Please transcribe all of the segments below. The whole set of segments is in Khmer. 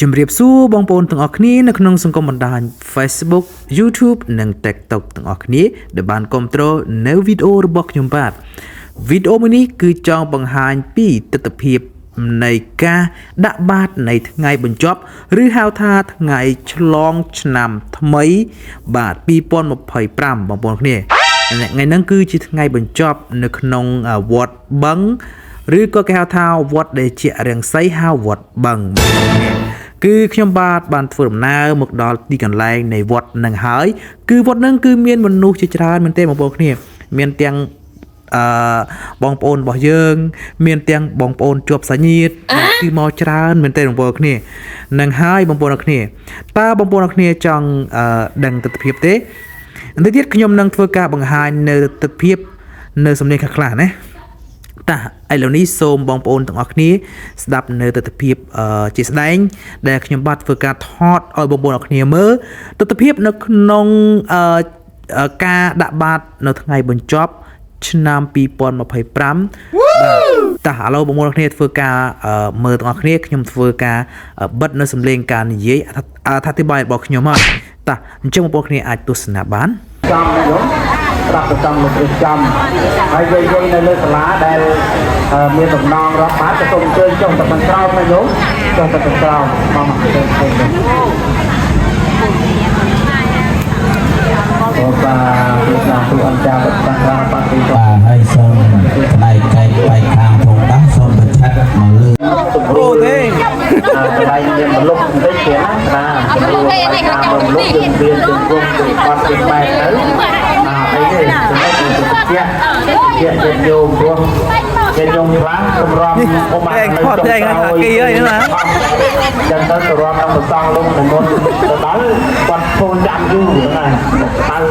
ជំរាបសួរបងប្អូនទាំងអស់គ្នានៅក្នុងសង្គមបណ្ដាញ Facebook YouTube និង TikTok ទាំងអស់គ្នាដែលបានគាំទ្រនៅវីដេអូរបស់ខ្ញុំបាទវីដេអូមួយនេះគឺចង់បង្ហាញពីទស្សនវិជ្ជានៃការដាក់បាតនៃថ្ងៃបញ្ចប់ឬហៅថាថ្ងៃឆ្លងឆ្នាំថ្មីបាទ2025បងប្អូនគ្នាថ្ងៃហ្នឹងគឺជាថ្ងៃបញ្ចប់នៅក្នុងវត្តបឹងឬក៏គេហៅថាវត្តដែលជារាំងសីហៅវត្តបឹងគឺខ្ញុំបានធ្វើដំណើរមកដល់ទីកន្លែងនៃវត្តនឹងហើយគឺវត្តនឹងគឺមានមនុស្សជាច្រើនមែនទេបងប្អូនគ្នាមានទាំងបងប្អូនរបស់យើងមានទាំងបងប្អូនជាប់សាច់ញាតិគឺមកច្រើនមែនទេបងប្អូនគ្នានឹងហើយបងប្អូនគ្នាតើបងប្អូនគ្នាចង់ដឹងទស្សនវិជ្ជាទេបន្តិចទៀតខ្ញុំនឹងធ្វើការបង្ហាញនៅទស្សនវិជ្ជានៅសំឡេងខ្លះៗណាតើឥឡូវនេះសូមបងប្អូនទាំងអស់គ្នាស្ដាប់នៅទស្សនវិជ្ជាជាស្ដែងដែលខ្ញុំបាទធ្វើការថតឲ្យបងប្អូនទាំងអស់គ្នាមើលទស្សនវិជ្ជានៅក្នុងការដាក់បាតនៅថ្ងៃបញ្ចប់ឆ្នាំ2025បាទតើឥឡូវបងប្អូនគ្នាធ្វើការមើលទាំងអស់គ្នាខ្ញុំធ្វើការបិទនៅសំឡេងការនិយាយអធិប្បាយរបស់ខ្ញុំហើយតើអញ្ចឹងបងប្អូនគ្នាអាចទស្សនាបានចំណាយោប្រាប់ទៅចំលោកព្រះចំហើយវ័យនៅលើសាលាដែលមានដំណងរាប់បាតទៅសូមអញ្ជើញចុះទៅខាងក្រោមណាយោចុះទៅខាងក្រោមមកអូបាទទូអន្តរជាតិបាត់បាត់ទីបាទហើយសូមផ្នែកកែបែកខាងផងដែរសូមបញ្ឆិតមកលើសម្រួលទេផ្នែកមានមលុបបន្តិចទៀតណាសម្រួលតាមមលុបយើងមានជង្គង់ទៅបាត់ពីបែកទៅអីទេសម្រាប់ជាយោមព្រោះជាយោមខ្លះសម្រាប់ឧបមានៅចុងក្រោយចឹងទៅសម្រាប់តាមប្រសងលំនៅមុនទៅដល់គាត់ពូនចាំយូរហ្នឹងហើយ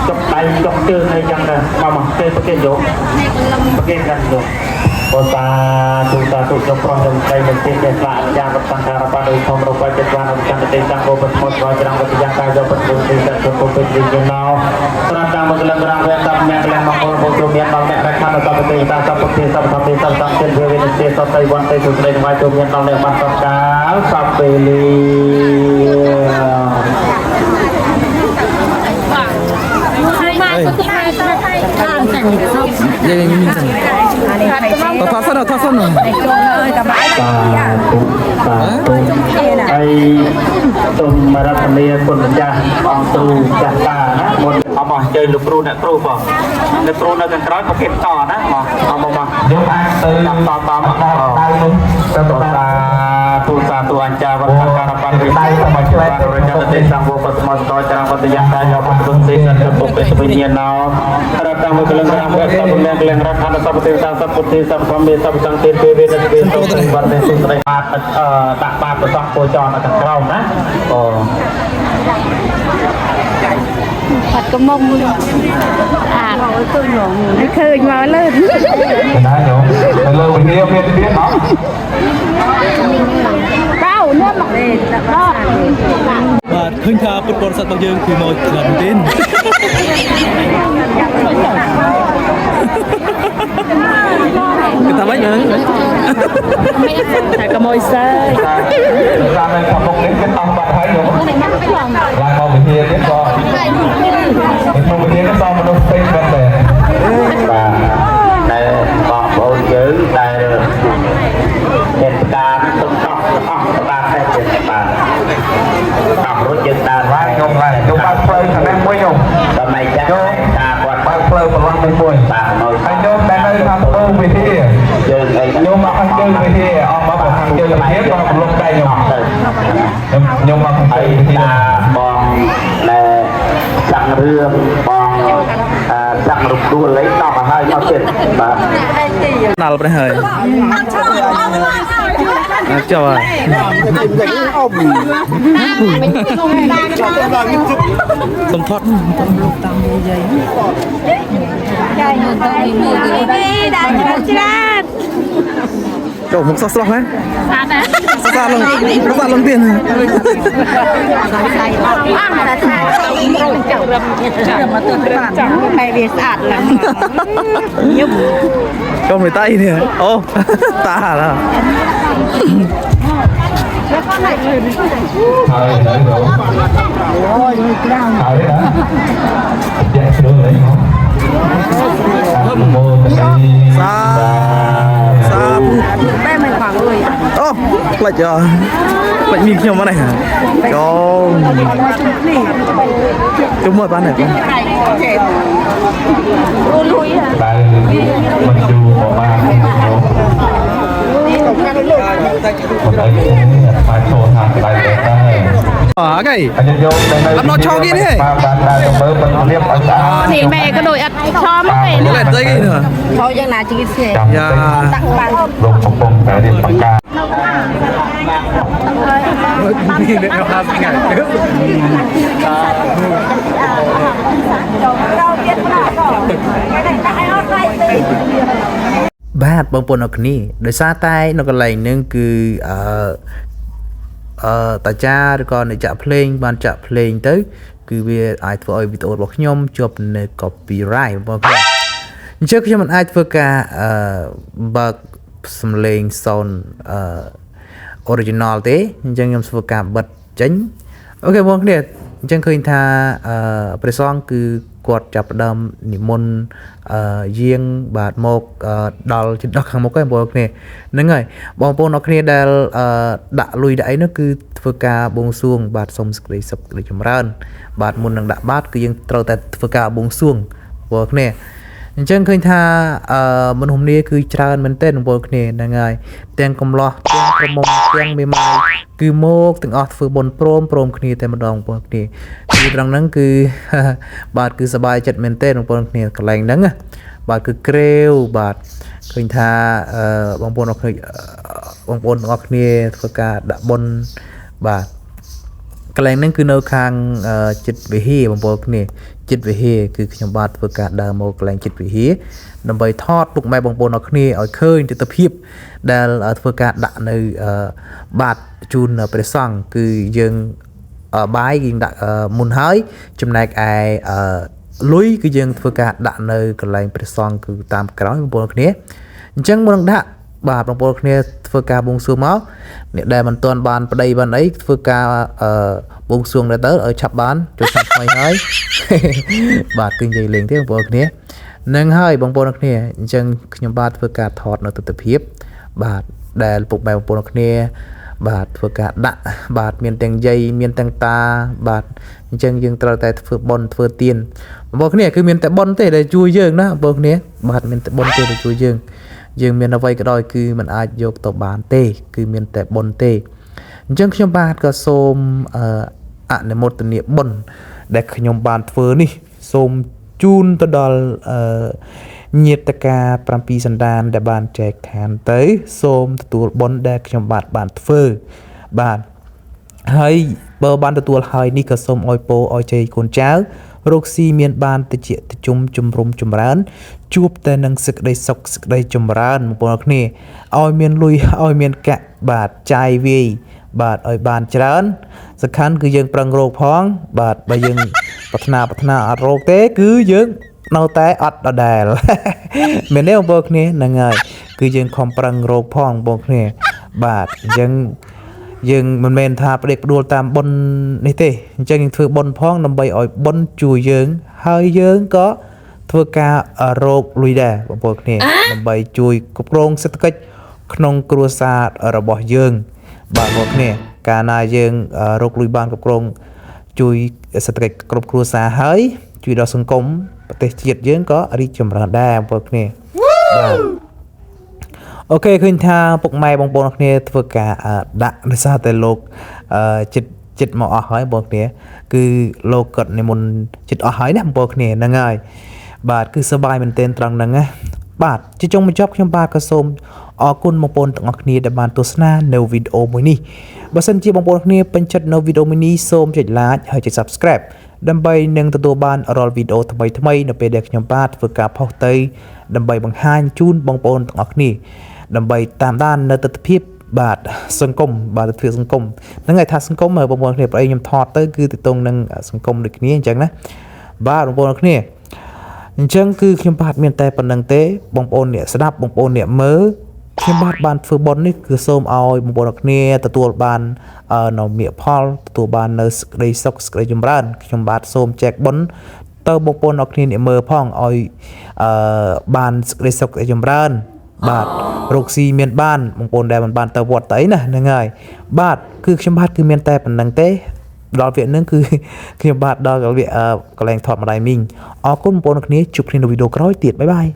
ចុកដៃចុកជើងអីចឹងទៅមកគេប្រគេនយកប្រគេនกันយកបតាទូតាទុចប្រងនឹងដៃនឹងទេចេះស្លាកអាចារ្យបតង្ការបាដោយធម្មរបាយចិត្តបានអញ្ចឹងទៅតាំងបបស្មុតរយច្រាំងវិទ្យាការយកបទវិទ្យាទៅពុទ្ធវិទ្យាណោត្រាតាមមកលំរាមវេតាមអ្នកលំមកពលពលមានដល់អ្នករកខានសពទេតាសពទេសពទេសពតាមចិត្តវិនិច្ឆ័យសពទៅវន្តទៅស្រីថ្មីចូលមានដល់អ្នកបានសពកាលសពពេលីយើងមានសិនថតសិនបាទហើយសូមរតនាគុណម្ចាស់អង្គគ្រូចាស់តាណាមុនអបអរជើញលោកគ្រូអ្នកគ្រូបងអ្នកគ្រូនៅខាងក្រោយមកគេតណាបងអបមកយើងអាចទៅតាមដៅនោះទៅតាទូសាទូអញ្ចាវត្តការបាត់ដៃសមច្ឆេរញ្ញតេសង្វបសមស្តច្រាំវត្តយកាយពុទ្ធគុណសេនទៅពុទ្ធវិញ្ញាណោរតមកលំរាមវត្តសពមានកលងរខានសពទេសសពពុទ្ធសពធម្មសពសង្ឃទេវេទទេសុខវត្តទេសុស្រីបាតដាក់បាតប្រសងពោចរនៅខាងក្រោមណាអូผัดกระมงไม่เคยมาเลยได้หนูไปเลยวันนี้เอาเพี้ยนเนาะเก้าเนี่ยมาเลยแล้วก็បាទឃើញថាពុទ្ធបរិស័ទរបស់យើងគឺមកច្រើនទេគឺថាម៉េចហ្នឹងតែកុំអុយសើតាមនៅខាងមុខនេះគេតាមបាត់ហើយខ្ញុំឡើងមកវិទ្យាទៀតក៏ក្នុងវិទ្យាក៏តាមមនុស្សពេញមែនទេបាទតែបងប្អូនយើងដែលហេតុការណ៍ទុកតោះអស់បាទតែបាទតាមរត់យើងដើរហើយខ្ញុំឡើងខ្ញុំបើកផ្លូវខាងនេះមួយខ្ញុំដល់ម៉េចចាស់ការគាត់បើកផ្លូវប្រឡងមួយបាទហើយខ្ញុំដែលនៅខាងត្បូងវិទ្យាយើងអីខ្ញុំមកខាងជើងវិទ្យាអស់មកខាងជើងវិទ្យាក៏ប្រឡងដៃខ្ញុំទៅខ្ញុំមកខាងវិទ្យាបងដែលសាក់រឿងបងសាក់រូបដួលលេខដល់មកហើយមកទៀតបាទដល់ព្រះហើយចុះហើយសំថត់តាមយាយយាយមើលទៅមើលដាក់ច្រើនចូលមុខសោះស្លោះហ៎សាត់ណាសាត់លងទៀតតែថាចាំមកទៅចាំតែវាស្អាតឡើងញឹម Con người Tây nè. Ô, ta hả? Thôi đấy rồi. Thôi đó. Dạ sửa lấy không? Sa Bé mình khoảng người ô lại chờ lại nhìn nhau này hả cho chúng mời ban này con tại mình chu một ba một đấy phải thua hàng tại để ta cái anh vô đây nó cho kia đi ba ba bơ bơ liếp ở xã thì mẹ có đội ắt cho mất về nó lên dây cái nữa thôi chẳng là chỉ xe dạ tặng bạn lục một bông phải đi bằng caបាទបងប្អូនអរគ្នាដោយសារតែនៅកន្លែងហ្នឹងគឺតាចាឬក៏អ្នកចាក់ភ្លេងបានចាក់ភ្លេងទៅគឺវាអាចធ្វើឲ្យវីដេអូរបស់ខ្ញុំជាប់នៅ copyright បងប្អូនអញ្ចឹងខ្ញុំមិនអាចធ្វើការបើកសំឡេង sound original ទេអញ្ចឹងខ្ញុំធ្វើការបិទចេញអូខេបងប្អូនអញ្ចឹងឃើញថាព្រះសង្ឃគឺគាត់ចាប់ផ្ដើមនិមន្តយាងបាទមកដល់ជិតដល់ខាងមុខហើយបងប្អូនហ្នឹងហើយបងប្អូនអរគ្នាដែលដាក់លុយដាក់អីនោះគឺធ្វើការបួងសួងបាទសូមសេចក្តីសុខសេចក្តីចម្រើនបាទមុននឹងដាក់បាតគឺយើងត្រូវតែធ្វើការបួងសួងបងប្អូនអញ្ចឹងឃើញថាមនុស្សម្នាគឺច្រើនមែនទែនបងប្អូនហ្នឹងហើយទាំងកំឡោះទាំងក្រមុំទាំងមេម៉ាយគឺមកទាំងអស់ធ្វើបុណ្យព្រមគ្នាតែម្ដងបងប្អូនគឺត្រង់ហ្នឹងគឺបាទគឺសប្បាយចិត្តមែនទែនបងប្អូនកន្លែងហ្នឹងបាទគឺក្រេវបាទឃើញថាបងប្អូនទាំងអស់គ្នាធ្វើការដាក់បុណ្យបាទកន្លែងហ្នឹងគឺនៅខាងចិត្តវិហារបងប្អូនគ្នាចិត្តវិហារគឺខ្ញុំបាទធ្វើការដើរមកកន្លែងចិត្តវិហារដើម្បីថតពុកម៉ែបងប្អូនអរគ្នាឲ្យឃើញទស្សនភាពដែលធ្វើការដាក់នៅបាទជូនព្រះសង្ឃគឺយើងបាយយើងដាក់មុនហើយចំណែកឯលុយគឺយើងធ្វើការដាក់នៅកន្លែងព្រះសង្ឃគឺតាមក្រោយបងប្អូនគ្នាអញ្ចឹងមុននឹងដាក់បាទបងប្អូនគ្នាធ្វើការបួងសួងមកអ្នកដែលមិនទាន់បានប្តីបានអីធ្វើការបួងសួងទៅឲ្យឆាប់បានចូលឆ្នាំថ្មីហើយបាទគឺនិយាយលេងទេបងប្អូនគ្នានឹងហើយបងប្អូនគ្នាអញ្ចឹងខ្ញុំបាទធ្វើការថតនៅទស្សនភាពបាទដែលពុកម៉ែបងប្អូនគ្នាបាទធ្វើការដាក់បាទមានទាំងយាយមានទាំងតាបាទអញ្ចឹងយើងត្រូវតែធ្វើបុណ្យធ្វើទានបងប្អូនគ្នាគឺមានតែបុណ្យទេដែលជួយយើងណាបងប្អូនគ្នាបាទមានតែបុណ្យទេដែលជួយយើងមានអ្វីក៏ដោយគឺมันអាចយកទៅបានទេគឺមានតែបុណ្យទេអញ្ចឹងខ្ញុំបាទក៏សូមអនុមោទនាបុណ្យដែលខ្ញុំបានធ្វើនេះសូមជូនទៅដល់ញាតិការ7សន្តានដែលបានចែកឋានទៅសូមទទួលបុណ្យដែលខ្ញុំបាទបានធ្វើបាទហើយបើបានទទួលហើយនេះក៏សូមអោយពោអោយជ័យកូនចៅរកស៊ីមានបានតិចតិជុំជំរុំចម្រើនជួបតែនឹងសេចក្តីសុខសេចក្តីចម្រើនបងប្អូនគ្នាឲ្យមានលុយឲ្យមានកាក់បាទចាយវាយបាទឲ្យបានច្រើនសំខាន់គឺយើងប្រឹងរកផងបាទបើយើងប្រាថ្នាអត់រកទេគឺយើងនៅតែអត់ដដែលមែនទេបងប្អូនគ្នាហ្នឹងហើយគឺយើងខំប្រឹងរកផងបងប្អូនគ្នាបាទអញ្ចឹងយើងមិនមែនថាផ្ដេកផ្ដួលតាមបុណ្យនេះទេអញ្ចឹងយើងធ្វើបុណ្យផងដើម្បីឲ្យបុណ្យជួយយើងហើយយើងក៏ធ្វើការរកលុយដែរបងប្អូនគ្នាដើម្បីជួយគ្រប់គ្រងសេដ្ឋកិច្ចក្នុងគ្រួសាររបស់យើងបាទបងប្អូនគ្នាកាលណាយើងរកលុយបានគ្រប់គ្រងជួយសេដ្ឋកិច្ចគ្រប់គ្រួសារហើយជួយដល់សង្គមប្រទេសជាតិយើងក៏រីកចម្រើនដែរបងប្អូនគ្នាបាទអូខេឃើញថាពុកម៉ែបងប្អូនគ្នាធ្វើការដាក់ដោយសារតែលោកចិត្តមកអស់ហើយបងប្អូនគ្នាគឺលោកគាត់និមន្តចិត្តអស់ហើយណាបងប្អូនគ្នាហ្នឹងហើយបាទគឺសប្បាយមែនទែនត្រង់ហ្នឹងណាបាទជាចុងបញ្ចប់ខ្ញុំបាទក៏សូមអរគុណបងប្អូនទាំងអស់គ្នាដែលបានទស្សនានៅវីដេអូមួយនេះបើសិនជាបងប្អូនគ្នាពេញចិត្តនៅវីដេអូមួយនេះសូមចុច like ហើយចុច subscribe ដើម្បីនឹងទទួលបានរាល់វីដេអូថ្មីនៅពេលដែលខ្ញុំបាទធ្វើការផុសទៅដើម្បីបង្ហាញជូនបងប្អូនទាំងអស់គ្នាដើម្បីតាមដាននៅទស្សនភាពបាទសង្គមបាទទស្សនភាពសង្គមហ្នឹងហើយថាសង្គមបងប្អូនគ្នាប្រអីខ្ញុំថតទៅគឺទៅតងនឹងសង្គមដូចគ្នាអញ្ចឹងណាបាទបងប្អូនគ្នាអញ្ចឹងគឺខ្ញុំបាទមានតែប៉ុណ្្នឹងទេបងប្អូនអ្នកស្ដាប់បងប្អូនអ្នកមើល ខ្ញុំបានធ្វើបុណ្យនេះគឺសូមឲ្យបងប្អូនគ្នាទទួលបាននៅមាគផលទទួលបាននៅសេចក្តីសុខសេចក្តីចម្រើនខ្ញុំបាទសូមចែកបុណ្យទៅបងប្អូនអ្នកគ្នាអ្នកមើលផងឲ្យបានសេចក្តីសុខសេចក្តីចម្រើនបាទរកស៊ីមានបានបងប្អូនដែលមិនបានទៅវត្តទៅអីណាហ្នឹងហើយបាទគឺខ្ញុំបាទគឺមានតែប៉ុណ្្នឹងទេដល់វគ្គហ្នឹងគឺខ្ញុំបាទដល់វគ្គកន្លែងថតម្ដាយមីងអរគុណបងប្អូនគ្នាជួបគ្នានៅវីដេអូក្រោយទៀតបាយបាយ